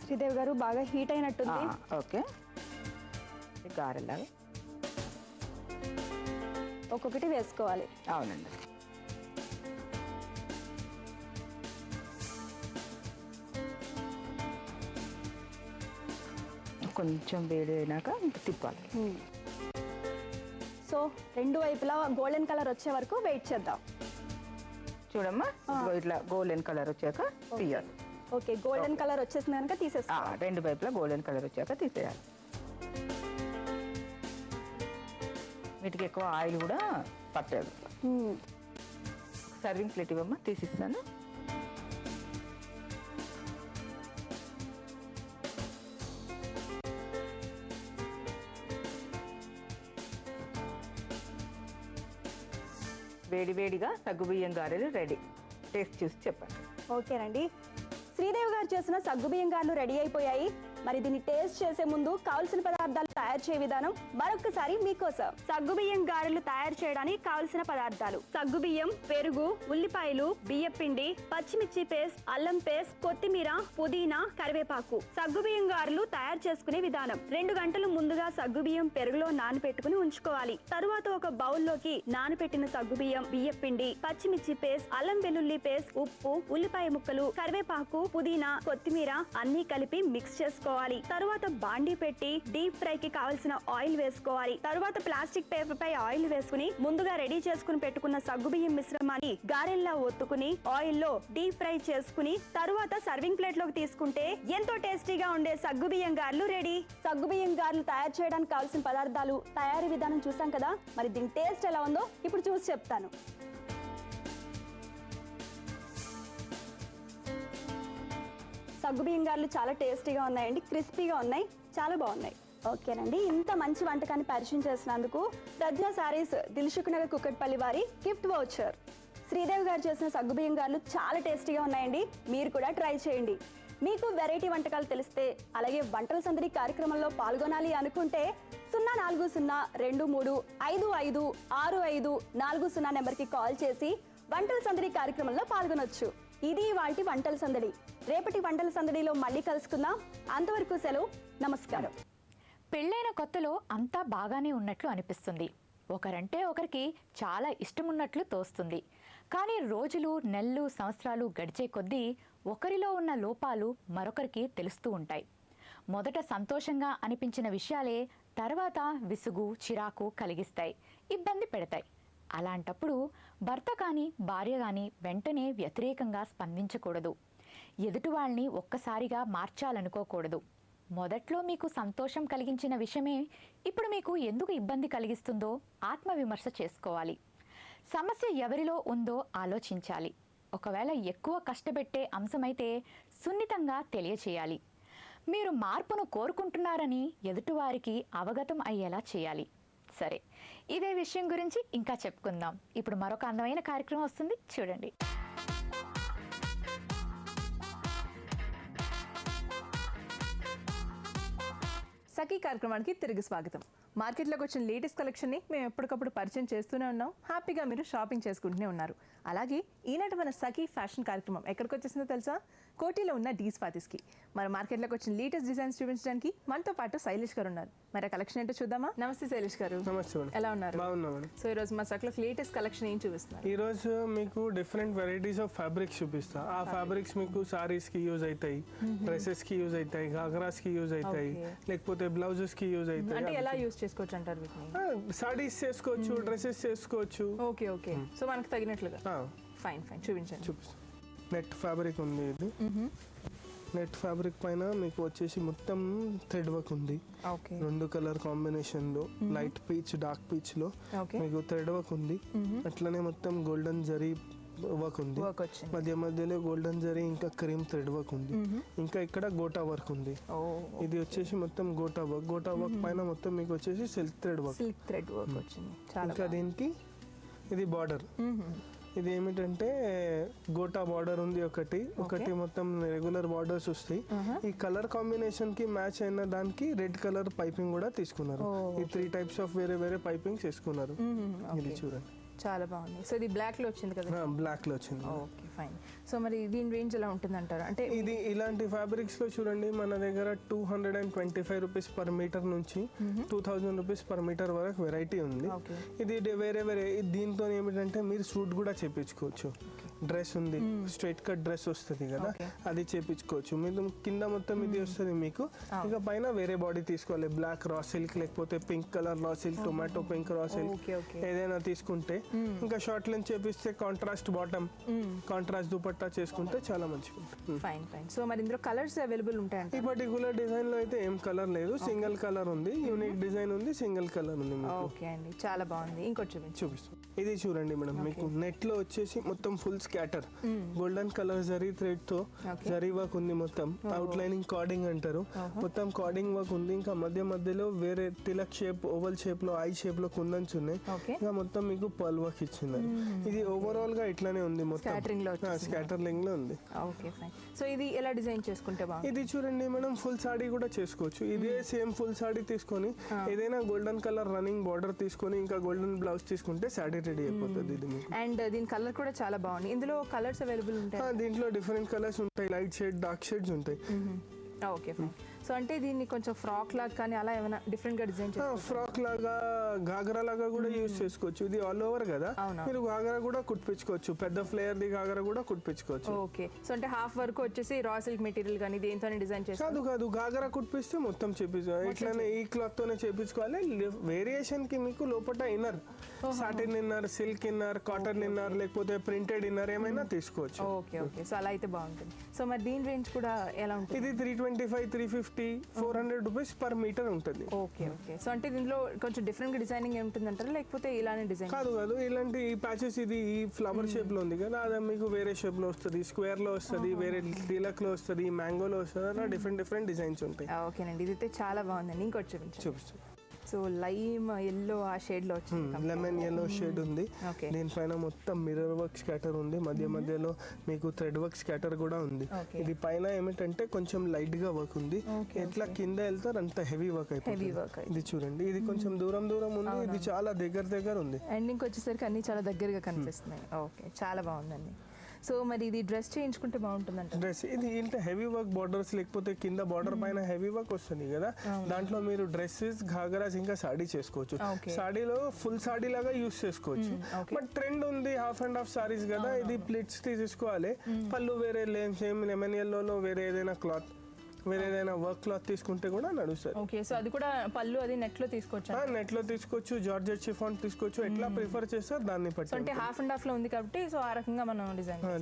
శ్రీదేవి గారు బాగా హీట్ అయినట్టుంది. ఓకే, గారెలాగా ఒక్కొక్కటి వేసుకోవాలి. అవునండి. కొంచెం వేడి అయినాక తిప్పాలి. సో రెండు వైపులా గోల్డెన్ కలర్ వచ్చే వరకు వెయిట్ చేద్దాం. చూడమ్మా, ఇట్లా గోల్డెన్ కలర్ వచ్చాక తీయాలి. ఓకే, గోల్డెన్ కలర్ వచ్చేసింది కనుక తీసేస్తాం. రెండు వైపులా గోల్డెన్ కలర్ వచ్చాక తీసేయాలి. వీటికి ఎక్కువ ఆయిల్ కూడా పట్టదు. సర్వింగ్ ప్లేట్ ఇవ్వమ్మా, తీసిస్తాను. వేడివేడిగా సగ్గుబియ్యం గారెలు రెడీ. టేస్ట్ చూసి చెప్పండి. ఓకేనండి, శ్రీదేవి గారు చేసిన సగ్గుబియ్యం గారెలు రెడీ అయిపోయాయి. మరి దీన్ని టేస్ట్ చేసే ముందు కావలసిన పదార్థాలు తయారు చేయ విధానం మరొకసారి మీకోసం. సగ్గుబియ్యం గారెలు తయారు చేయడానికి కావలసిన పదార్థాలు: సగ్గుబియ్యం, పెరుగు, ఉల్లిపాయలు, బియ్యపిండి, పచ్చిమిర్చి పేస్ట్, అల్లం పేస్ట్, కొత్తిమీర, పుదీనా, కరివేపాకు. సగ్గుబియ్యం గారెలు తయారు చేసుకునే విధానం: 2 గంటలు ముందుగా సగ్గుబియ్యం పెరుగులో నానబెట్టుకుని ఉంచుకోవాలి. తరువాత ఒక బౌల్లోకి నానబెట్టిన సగ్గుబియ్యం, బియ్యపిండి, పచ్చిమిర్చి పేస్ట్, అల్లం వెల్లుల్లి పేస్ట్, ఉప్పు, ఉల్లిపాయ ముక్కలు, కరివేపాకు, పుదీనా, కొత్తిమీర అన్ని కలిపి మిక్స్ చేసుకోవాలి. తరువాత బాండీ పెట్టి డీప్ ఫ్రై కి కావలసిన ఆయిల్ వేసుకోవాలి. తరువాత ప్లాస్టిక్ పేపర్ పై ఆయిల్ వేసుకుని ముందుగా రెడీ చేసుకుని పెట్టుకున్న సగ్గుబియ్యం మిశ్రమాన్ని గారెల్లా ఒత్తుకుని ఆయిల్ లో డీప్ ఫ్రై చేసుకుని తరువాత సర్వింగ్ ప్లేట్ లోకి తీసుకుంటే ఎంతో టేస్టీగా ఉండే సగ్గుబియ్యం గారెలు రెడీ. సగ్గుబియ్యం గారెలు తయారు చేయడానికి కావాల్సిన పదార్థాలు, తయారీ విధానం చూసాం కదా. మరి దీని టేస్ట్ ఎలా ఉందో ఇప్పుడు చూసి చెప్తాను. సగ్గుబియ్యం గారెలు చాలా టేస్టీగా ఉన్నాయండి, క్రిస్పీగా ఉన్నాయి, చాలా బాగున్నాయి. ఓకేనండి, ఇంత మంచి వంటకాన్ని పరిచయం చేసినందుకు ప్రజ్ఞా సారీస్, దిల్సుఖ్ నగర్, కుక్కట్పల్లి వారి గిఫ్ట్ వౌచర్. శ్రీదేవి గారు చేసిన సగ్గుబియ్యం గారెలు చాలా టేస్టీగా ఉన్నాయండి, మీరు కూడా ట్రై చేయండి. మీకు వెరైటీ వంటకాలు తెలిస్తే, అలాగే వంటల సందడి కార్యక్రమంలో పాల్గొనాలి అనుకుంటే 0402355556540 నెంబర్కి కాల్ చేసి వంటల సందడి కార్యక్రమంలో పాల్గొనొచ్చు. ఇది ఇవాల్టి వంటల సందడి. రేపటి వంటల సందడిలో మళ్ళీ కలుసుకుందాం. అంతవరకు సెలవు, నమస్కారం. పెళ్ళైన కొత్తలో అంతా బాగానే ఉన్నట్లు అనిపిస్తుంది, ఒకరంటే ఒకరికి చాలా ఇష్టమున్నట్లు తోస్తుంది. కానీ రోజులు, నెలలు, సంవత్సరాలు గడిచే కొద్దీ ఒకరిలో ఉన్న లోపాలు మరొకరికి తెలుస్తూ ఉంటాయి. మొదట సంతోషంగా అనిపించిన విషయాలే తర్వాత విసుగు, చిరాకు కలిగిస్తాయి, ఇబ్బంది పెడతాయి. అలాంటప్పుడు భర్త కానీ భార్య కానీ వెంటనే వ్యతిరేకంగా స్పందించకూడదు. ఎదుటి వాళ్ళని ఒక్కసారిగా మార్చాలనుకోకూడదు. మొదట్లో మీకు సంతోషం కలిగించిన విషయమే ఇప్పుడు మీకు ఎందుకు ఇబ్బంది కలిగిస్తుందో ఆత్మవిమర్శ చేసుకోవాలి. సమస్య ఎవరిలో ఉందో ఆలోచించాలి. ఒకవేళ ఎక్కువ కష్టపెట్టే అంశమైతే సున్నితంగా తెలియచేయాలి. మీరు మార్పును కోరుకుంటున్నారని ఎదుటివారికి అవగతం అయ్యేలా చేయాలి. సరే, ఇదే విషయం గురించి ఇంకా చెప్పుకుందాం. ఇప్పుడు మరొక అందమైన కార్యక్రమం వస్తుంది, చూడండి. సఖీ కార్యక్రమానికి తిరిగి స్వాగతం. మార్కెట్లోకి వచ్చిన లేటెస్ట్ కలెక్షన్ని మేము ఎప్పటికప్పుడు పరిచయం చేస్తూనే ఉన్నాం. హ్యాపీగా మీరు షాపింగ్ చేసుకుంటూనే ఉన్నారు. అలాగే ఈనాటి మన సఖీ ఫ్యాషన్ కార్యక్రమం ఎక్కడికి వచ్చేసిందో తెలుసా? కోటిలో ఉన్న డీ స్వాతిస్కి. మరి మార్కెట్లోకి వచ్చిన లేటెస్ట్ డిజైన్స్ చూపించడానికి మనతో పాటు శైలేష్ గారు ఉన్నారు. మరి ఆ కలెక్షన్ ఏంటో చూద్దామా? నమస్తే శైలేష్ గారు. నమస్తే మేడం. ఎలా ఉన్నారు? బాగున్నా మేడం. సో ఈ రోజు మా సఖీలోకి లేటెస్ట్ కలెక్షన్ ఏం చూపిస్తున్నారు? ఈ రోజు మీకు డిఫరెంట్ వెరైటీస్ ఆఫ్ ఫ్యాబ్రిక్స్ చూపిస్తా. ఆ ఫ్యాబ్రిక్స్ మీకు సారీస్ కి యూజ్ అవుతాయి, డ్రెస్సెస్ కి యూజ్ అవుతాయి, గాగ్రాస్ కి యూజ్ అవుతాయి, లేకపోతే బ్లౌజెస్ కి యూజ్ అంటే అవుతాయి. ఎలా యూజ్ చేసుకోవచ్చు అంటారు వీటిని? సారీస్ చేసుకోవచ్చు, డ్రెస్సెస్ చేసుకోవచ్చు. Okay okay. సో మనకు తగినట్లుగా. ఫైన్ ఫైన్, చూపించండి. చూపిస్తాను. నెట్ ఫ్యాబ్రిక్ ఉంది. ఇది నెట్ ఫ్యాబ్రిక్ పైన మీకు వచ్చేసి మొత్తం థ్రెడ్ వర్క్ ఉంది. ఓకే. 2 కలర్ కాంబినేషన్ లో, లైట్ పీచ్, డార్క్ పీచ్ లో మీకు థ్రెడ్ వర్క్ ఉంది. అట్లనే మొత్తం గోల్డెన్ జరీ వర్క్ ఉంది. మధ్య మధ్యలో గోల్డెన్ జరీ ఇంకా క్రీమ్ థ్రెడ్ వర్క్ ఉంది. ఇంకా ఇక్కడ గోటా వర్క్ ఉంది. ఇది వచ్చేసి మొత్తం గోటా వర్క్. గోటా వర్క్ పైన మొత్తం మీకు వచ్చేసి silk thread work. Silk thread work వచ్చింది. ఇంకా దీనికి ఇది బార్డర్. ఇది ఏమిటంటే గోటా బార్డర్ ఉంది ఒకటి మొత్తం రెగ్యులర్ బార్డర్స్ వస్తాయి. ఈ కలర్ కాంబినేషన్ కి మ్యాచ్ అయిన దానికి రెడ్ కలర్ పైపింగ్ కూడా తీసుకున్నారు. ఈ 3 టైప్స్ ఆఫ్ వేరే వేరే పైపింగ్స్ వేసుకున్నారు. ఇది చూడండి, చాలా బాగుంది. సో ఇది బ్లాక్ లో వచ్చింది కదా? బ్లాక్ లో వచ్చింది. Okay fine. సో మరి దీని రేంజ్ ఎలా ఉంటుంది అంటారు? అంటే ఇది ఇలాంటి ఫ్యాబ్రిక్స్ లో చూడండి మన దగ్గర 225 రూపీస్ పర్ మీటర్ నుంచి 2000 రూపీస్ పర్ మీటర్ వరకు వెరైటీ ఉంది. ఇది వేరే వేరే. దీంతో ఏమిటంటే మీరు సూట్ కూడా చేపించుకోవచ్చు. డ్రెస్ ఉంది, స్ట్రైట్ కట్ డ్రెస్ వస్తుంది కదా, అది చేపించుకోవచ్చు. మీరు కింద మొత్తం ఇది వస్తుంది మీకు. ఇక పైన వేరే బాడీ తీసుకోవాలి. బ్లాక్ రా సిల్క్ లేకపోతే pink colour raw silk, tomato pink raw silk ఏదైనా తీసుకుంటే, ఇంకా షార్ట్ లెంత్ చేపిస్తే కాంట్రాస్ట్ బాటమ్, కాంట్రాస్ట్ దుపట్టా చేసుకుంటే చాలా మంచిగా ఉంటుంది. Fine fine. సో మరి ఇందులో కలర్స్ అవైలబుల్ ఉంటాయండి? ఈ పర్టికులర్ డిజైన్ లో అయితే ఏం కలర్ లేదు, సింగిల్ కలర్ ఉంది. యూనిక్ డిజైన్ ఉంది, సింగిల్ కలర్ ఉంది. ఓకే అండి, చాలా బాగుంది. ఇంకోటి చూపిస్తాం. ఇది చూడండి మేడం, మీకు నెట్ లో వచ్చేసి మొత్తం full scatter golden colour zari thread తో జరీ వర్క్ ఉంది. మొత్తం అవుట్ లైనింగ్ కార్డింగ్ అంటారు. మొత్తం కార్డింగ్ వర్క్ ఉంది. ఇంకా మధ్య మధ్యలో వేరే తిలక్ షేప్, ఓవల్ షేప్ లో, ఐ షేప్ లో కుందన్స్ ఉన్నాయి. ఇంకా మొత్తం మీకు పర్ల్ వర్క్ ఇచ్చినారు. ఇది ఓవరాల్ గా ఇట్లానే ఉంది, మొత్తం స్కాటరింగ్ లో ఉంది. Okay fine. సో ఇది ఎలా డిజైన్ చేసుకుంటే బాగుంది? ఇది చూడండి మేడం, ఫుల్ సాడీ కూడా చేసుకోవచ్చు. ఇదే సేమ్ ఫుల్ సాడీ తీసుకొని ఏదైనా గోల్డెన్ కలర్ రన్నింగ్ బార్డర్ తీసుకొని ఇంకా గోల్డెన్ బ్లౌజ్ తీసుకుంటే సాడీ రెడీ అయిపోతుంది. ఇది అండ్ దీని కలర్ కూడా చాలా బాగుంది. ఇందులో కలర్స్ అవైలబుల్ ఉంటాయి? దీంట్లో డిఫరెంట్ కలర్స్ ఉంటాయి, లైట్ షేడ్, డార్క్ షేడ్స్ ఉంటాయి. Okay fine. సో అంటే దీన్ని కొంచెం ఫ్రాక్ లాగా కానీ అలా ఏమైనా డిఫరెంట్ గా డిజైన్ చేసుకోవచ్చు? ఫ్రాక్ లాగా, గాగరా లాగా కూడా యూజ్ చేసుకోవచ్చు. ఇది ఆల్ ఓవర్ కదా, మీరు గాగరా కూడా కుట్టించుకోవచ్చు. పెద్ద ఫ్లేయర్ ది గాగరా కూడా కుట్టించుకోవచ్చు. ఓకే. సో అంటే హాఫ్ వరకు వచ్చేసి రా సిల్క్ మెటీరియల్ కానీ దేంతోనే డిజైన్ చేసుకోవచ్చు? కాదు, గాగరా కుట్టిస్తే మొత్తం చేపించుకోవాలి. ఇట్లానే ఈ క్లాత్ తోనే చేపించుకోవాలి. వేరియేషన్ కి మీకు లోపల inner, satin inner, silk inner, cotton inner, లేకపోతే ప్రింటెడ్ ఇన్నర్ ఏమైనా తీసుకోవచ్చు. Okay okay. సో అలా అయితే బాగుంటుంది. సో మరి దీని రేంజ్ కూడా ఎలా ఉంటుంది? ఇది 325, 350, 400 రూపీస్ పర్ మీటర్ ఉంటుంది. Okay okay. సో అంటే దీనిలో కొంచెం డిఫరెంట్ డిజైనింగ్ ఉంటుంది అంటారా, లేకపోతే ఇలానే డిజైన్? కాదు, ఇలాంటి ఈ ప్యాచెస్, ఇది ఈ ఫ్లవర్ షేప్ లో ఉంది కదా, అది మీకు వేరే షేప్ లో వస్తుంది, స్క్వేర్ లో వస్తుంది, వేరే తిలక్ లో వస్తుంది, మ్యాంగో లో వస్తుంది. అలా డిఫరెంట్ డిజైన్స్ ఉంటాయి. ఓకేనండి, ఇదైతే చాలా బాగుందండి. ఇంకోటి చూపిస్తాను. సో లైమ్ ఎల్లో ఆ షేడ్ లో వచ్చింది, లెమన్ ఎల్లో షేడ్ ఉంది. దీనిపైన మొత్తం మిర్రర్ వర్క్ స్కాటర్ ఉంది. మధ్య మధ్యలో మీకు థ్రెడ్ వర్క్ స్కాటర్ కూడా ఉంది. ఇది పైన ఏమిటంటే కొంచెం లైట్ గా వర్క్ ఉంది. ఎట్లా కింద వెళ్తారు అంత హెవీ వర్క్ అయిపోతుంది. ఇది చూడండి, ఇది కొంచెం దూరం ఉంది, ఇది చాలా దగ్గర ఉంది. ఎండింగ్ వచ్చేసరికి అన్ని చాలా దగ్గరగా కనిపిస్తున్నాయి. ఓకే, చాలా బాగుందండి. సో మరి ఇది డ్రెస్ చేయించుకుంటే బాగుంటుందంట? డ్రెస్ ఇది ఇంత హెవీ వర్క్ బార్డర్స్, లేకపోతే కింద బార్డర్ పైన హెవీ వర్క్ వస్తుంది కదా, దాంట్లో మీరు డ్రెస్సెస్, ఘాగరాస్ ఇంకా సాడీ చేసుకోవచ్చు. సాడీలో ఫుల్ సాడీ లాగా యూస్ చేసుకోవచ్చు. బట్ ట్రెండ్ ఉంది హాఫ్ అండ్ హాఫ్ సారీస్ కదా, ఇది ప్లిట్స్ తీసుకోవాలి. పళ్ళు వేరే సేమ్ లెమన్ ఎల్లోలో వేరే ఏదైనా క్లాత్ వేరే ఏదైనా వర్క్ క్లాత్ తీసుకుంటే కూడా నడుస్తుంది. ఓకే, సో అది కూడా పళ్ళు అది నెట్ లో తీసుకోవచ్చు. నెట్ లో తీసుకోవచ్చు, జార్జెట్ షిఫాన్ తీసుకోవచ్చు, ఎట్లా ప్రిఫర్ చేస్తారు దాన్ని బట్టి. అంటే హాఫ్ అండ్ హాఫ్ లో ఉంది కాబట్టి సో ఆ రకంగా మనం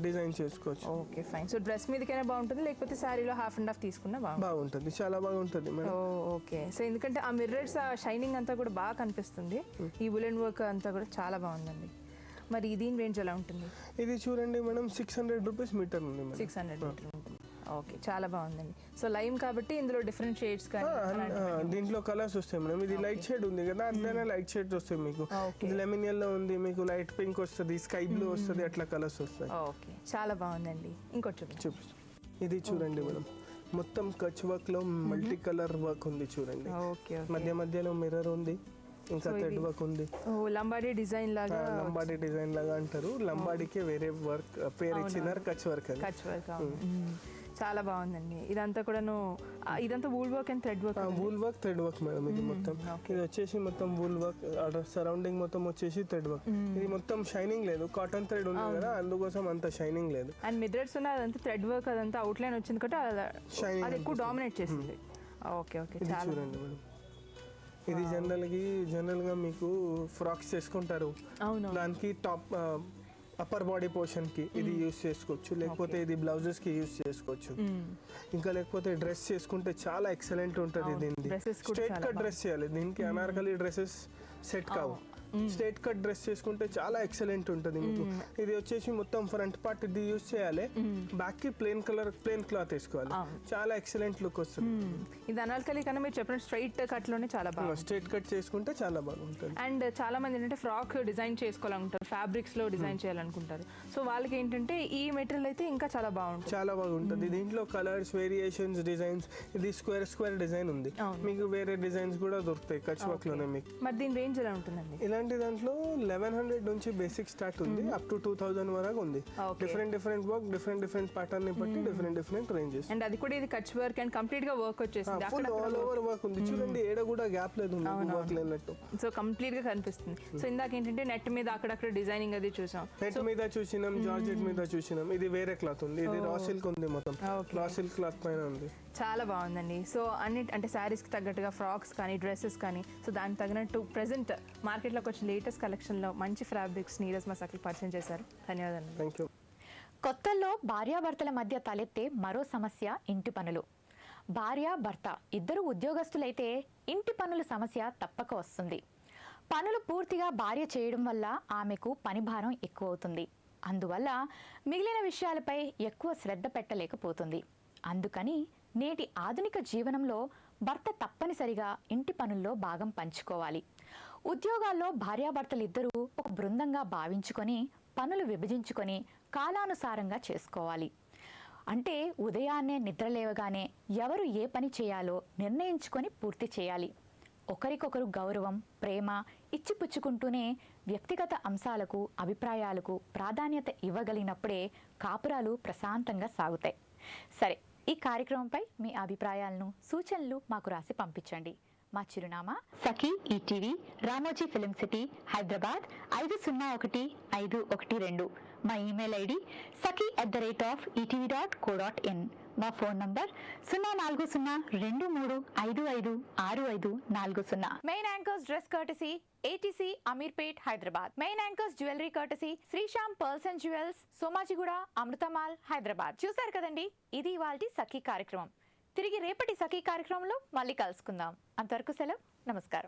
డిజైన్ చేసుకోవచ్చు. Okay fine. సో డ్రెస్ మీదకైనా బాగుంటుంది, లేకపోతే శారీలో హాఫ్ అండ్ హాఫ్ తీసుకున్నా బాగుంటుంది, చాలా బాగుంటుంది మేడం. ఓకే, సో ఎందుకంటే ఆ మిర్రర్స్ ఆ షైనింగ్ అంతా కూడా బాగా కనిపిస్తుంది. ఈ వులెన్ వర్క్ అంతా కూడా చాలా బాగుందండి. మరి దీని రేంజ్ ఎలా ఉంటుంది? ఇది చూడండి మేడం 600 రూపీస్ మీటర్ ఉంది. 600 మీటర్ ఉంటుంది. ఓకే, చాలా బాగుందండి. సో లైమ్ కాబట్టి ఇందులో డిఫరెంట్ షేడ్స్ దీంట్లో కలర్స్ వస్తాయి మేడం. ఇది లైట్ షేడ్ ఉంది కదా, అందులోనే లైట్ షేడ్స్ వస్తాయి మీకు. ఇది లెమన్ ఎల్లో ఉంది, మీకు లైట్ పింక్ వస్తుంది, స్కై బ్లూ వస్తుంది, అట్లా కలర్స్ వస్తాయి. ఓకే, చాలా బాగుందండి. ఇంకోటి చూపిస్తాం. ఇది చూడండి మేడం, మొత్తం కచ్ వర్క్ లో మల్టీ కలర్ వర్క్ ఉంది చూడండి. మధ్య మధ్యలో మిర్రర్ ఉంది, ఇంకా థ్రెడ్ వర్క్ ఉంది. లంబాడీ డిజైన్ లాగా అంటారు. లంబాడీకే వేరే వర్క్ పేరు ఇచ్చినారు, కచ్ వర్క్. చాలా బాగుందండి. ఇదంతా కూడాను ఇదంతా wool work and thread work. Wool work thread work madam. ఇది మొత్తం ఇది వచ్చేసి మొత్తం వూల్ వర్క్, సరౌండింగ్ మొత్తం వచ్చేసి థ్రెడ్ వర్క్. ఇది మొత్తం షైనింగ్ లేదు, కాటన్ థ్రెడ్ ఉంది కదా, అందుకోసం అంత షైనింగ్ లేదు. అండ్ మిర్రర్స్ ఉన్న అదంతా థ్రెడ్ వర్క్, అదంతా అవుట్ లైన్ వచ్చింది కాబట్టి అది ఎక్కువ డామినేట్ చేసింది. ఓకే ఓకే, చూడండి మేడం. ఇది జనరల్ గా మీకు ఫ్రాక్స్ చేసుకుంటారు, దానికి టాప్ అప్పర్ బాడీ పోర్షన్ కి ఇది యూస్ చేసుకోవచ్చు, లేకపోతే ఇది బ్లౌజెస్ కి యూస్ చేసుకోవచ్చు. ఇంకా లేకపోతే డ్రెస్ చేసుకుంటే చాలా ఎక్సలెంట్ ఉంటుంది. దీన్ని స్ట్రైట్ కట్ డ్రెస్ చేయాలి, దీనికి అనార్కలి డ్రెస్సెస్ సెట్ కావు. స్ట్రైట్ కట్ డ్రెస్ చేసుకుంటే చాలా ఎక్సలెంట్ ఉంటుంది మీకు. ఇది వచ్చేసి మొత్తం ఫ్రంట్ పార్ట్ ఇది యూస్ చేయాలి, బ్యాక్ కి ప్లెయిన్ క్లాత్ వేసుకోవాలి, చాలా ఎక్సలెంట్ లుక్ వస్తుంది. ఇది అనార్కలి కన్నా మీరు చెప్పిన స్ట్రైట్ కట్ లోనే చాలా బాగా స్ట్రైట్ కట్ చేసుకుంటే చాలా బాగుంటుంది. అండ్ చాలా మంది ఏంటంటే ఫ్రాక్ డిజైన్ చేసుకోవాలనుకుంటారు, ఫ్యాబ్రిక్స్ లో డిజైన్ చేయాలనుకుంటారు. సో వాళ్ళకి ఏంటంటే ఈ మెటీరియల్ అయితే ఇంకా చాలా బాగుంటుంది. దీంట్లో కలర్స్, వేరియేషన్స్, డిజైన్స్. ఇది స్క్వేర్ డిజైన్ ఉంది, మీకు వేరే డిజైన్స్ కూడా దొరుకుతాయి కచ్ వర్క్ లోనే మీకు. మరి దీని రేంజ్ ఎలా ఉంటుందండి? ఇలాంటి దాంట్లో 1100 నుంచి బేసిక్ స్టార్ట్ ఉంది, అప్ టు 2000 వరకు ఉంది. డిఫరెంట్ వర్క్, డిఫరెంట్ ప్యాటర్న్ ని బట్టి డిఫరెంట్ రేంజెస్. అండ్ అది కూడా ఇది కచ్ వర్క్ అండ్ కంప్లీట్ గా వర్క్ వచ్చేసింది, ఫుల్ ఆల్ ఓవర్ వర్క్ ఉంది చూడండి, ఏడ కూడా గ్యాప్ లేదు వర్క్ లేనట్టు. సో కంప్లీట్ గా కనిపిస్తుంది. సో ఇందాక ఏంటంటే నెట్ మీద అక్కడక్కడ డిజైనింగ్ అది చూసాం, నెట్ మీద చూసినాం, జార్జెట్ మీద చూసినాం. ఇది వేరే క్లాత్ ఉంది, ఇది రా సిల్క్ ఉంది, మొత్తం రా సిల్క్ క్లాత్ పైన ఉంది. చాలా బాగుందండి. సో అంటే శారీస్కి తగ్గట్టుగా ఫ్రాక్స్ కానీ డ్రెస్సెస్ కానీ సో దానికి తగినట్టు ప్రెసెంట్ మార్కెట్లోకి వచ్చిన లేటెస్ట్ కలెక్షన్లో మంచి ఫ్యాబ్రిక్స్ నీరజ్ మా సఖీకి పరిచయం చేశారు. ధన్యవాదాలు. Thank you. కొత్తల్లో భార్యాభర్తల మధ్య తలెత్తే మరో సమస్య ఇంటి పనులు. భార్య భర్త ఇద్దరు ఉద్యోగస్తులైతే ఇంటి పనుల సమస్య తప్పక వస్తుంది. పనులు పూర్తిగా భార్య చేయడం వల్ల ఆమెకు పని భారం ఎక్కువ అవుతుంది. అందువల్ల మిగిలిన విషయాలపై ఎక్కువ శ్రద్ధ పెట్టలేకపోతుంది. అందుకని నేటి ఆధునిక జీవనంలో భర్త తప్పనిసరిగా ఇంటి పనుల్లో భాగం పంచుకోవాలి. ఉద్యోగాల్లో భార్యాభర్తలిద్దరూ ఒక బృందంగా భావించుకొని పనులు విభజించుకొని కాలానుసారంగా చేసుకోవాలి. అంటే ఉదయాన్నే నిద్రలేవగానే ఎవరు ఏ పని చేయాలో నిర్ణయించుకొని పూర్తి చేయాలి. ఒకరికొకరు గౌరవం, ప్రేమ ఇచ్చిపుచ్చుకుంటూనే వ్యక్తిగత అంశాలకు, అభిప్రాయాలకు ప్రాధాన్యత ఇవ్వగలిగినప్పుడే కాపురాలు ప్రశాంతంగా సాగుతాయి. సరే, ఈ కార్యక్రమంపై మీ అభిప్రాయాలను, సూచనలు మాకు రాసి పంపించండి. మా చిరునామా Sakhi ETV, Ramoji film city, Hyderabad 501512. మా ఈమెయిల్ ఐడి saki@etv.co.in. మా phone number 04023556540. Main anchors dress courtesy ATC Ameerpet, Hyderabad. Main anchors jewellery courtesy Srisham pearls and jewels, Somajiguda, అమృతమాల్, హైదరాబాద్. చూశారు కదండి, ఇది ఇవాల్టి సఖీ కార్యక్రమం. తిరిగి రేపటి సఖీ కార్యక్రమంలో మళ్ళీ కలుసుకుందాం. అంతవరకు సెలవు, నమస్కారం.